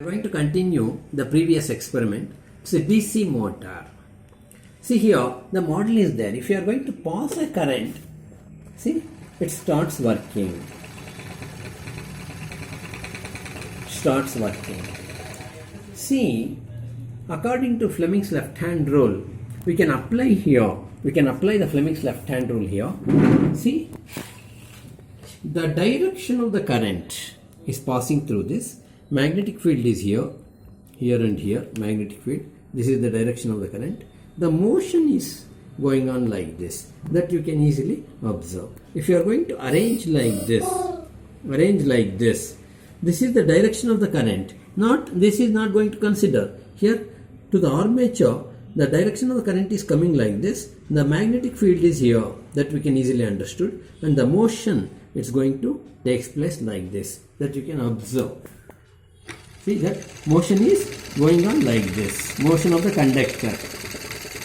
We are going to continue the previous experiment. It's a DC motor. See here, the model is there. If you are going to pass a current, see, it starts working. See, according to Fleming's left-hand rule, we can apply the Fleming's left-hand rule here. See, the direction of the current is passing through this. Magnetic field is here and here, magnetic field. This is the direction of the current. The motion is going on like this, that you can easily observe. If you are going to arrange like this, this is the direction of the current. This is not going to consider. Here to the armature, the direction of the current is coming like this. The magnetic field is here, that we can easily understood. And the motion, it's going to take place like this, that you can observe. See that motion is going on like this. Motion of the conductor.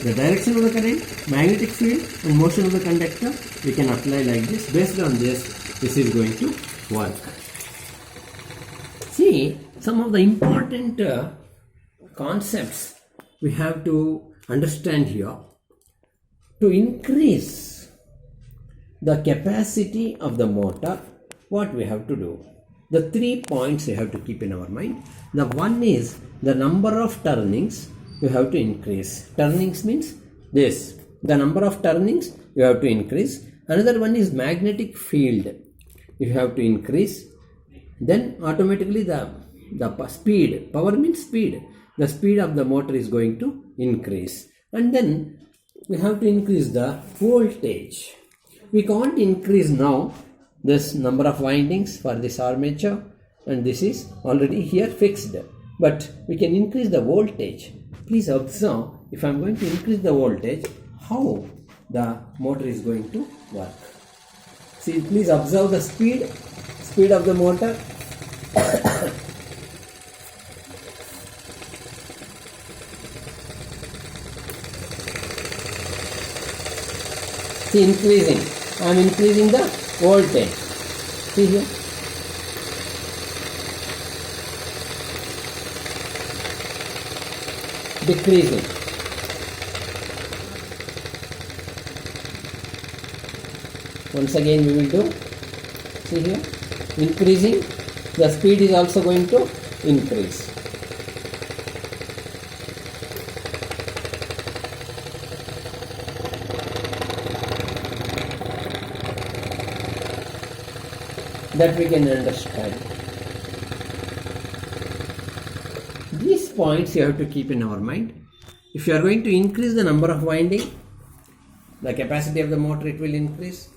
The direction of the current, magnetic field and motion of the conductor we can apply like this. Based on this is going to work. See, some of the important concepts we have to understand here. To increase the capacity of the motor, what we have to do? The 3 points you have to keep in our mind. The one is the number of turnings you have to increase. Turnings means this. The number of turnings you have to increase. Another one is magnetic field. You have to increase. Then automatically the speed. Power means speed. The speed of the motor is going to increase. And then we have to increase the voltage. We can't increase now this number of windings for this armature, and this is already here fixed, but we can increase the voltage. Please observe, if I am going to increase the voltage, how the motor is going to work. See, please observe the speed of the motor. See, I am increasing the voltage. See here. Decreasing. Once again we will do. See here. Increasing. The speed is also going to increase. That we can understand. These points you have to keep in our mind. If you are going to increase the number of winding, the capacity of the motor it will increase.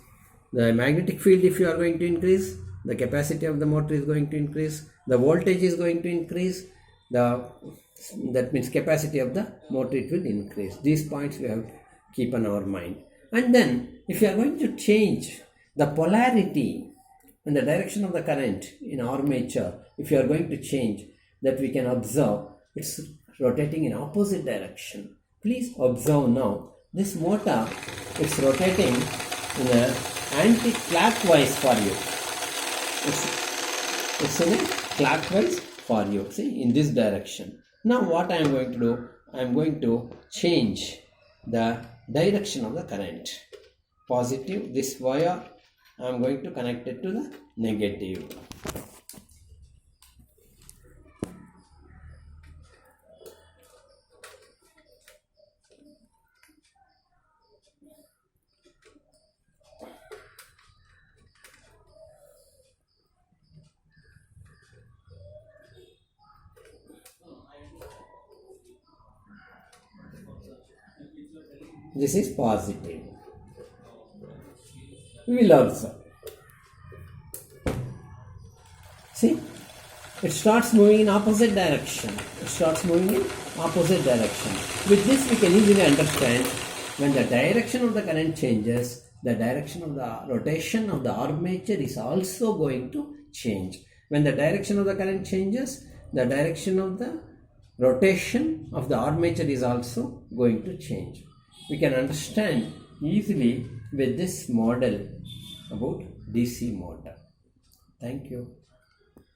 The magnetic field, if you are going to increase, the capacity of the motor is going to increase. The voltage is going to increase. That means capacity of the motor it will increase. These points we have to keep in our mind. And then if you are going to change the polarity and the direction of the current in armature, if you are going to change, that we can observe it's rotating in opposite direction. Please observe now, this motor is rotating in a anti-clockwise for you. It's in a clockwise for you. See, in this direction. Now what I am going to do? I am going to change the direction of the current. Positive, this wire I am going to connect it to the negative. This is positive. We will observe. See, it starts moving in opposite direction. With this we can easily understand when the direction of the current changes, the direction of the rotation of the armature is also going to change. When the direction of the current changes, the direction of the rotation of the armature is also going to change. We can understand easily with this model about DC motor. Thank you.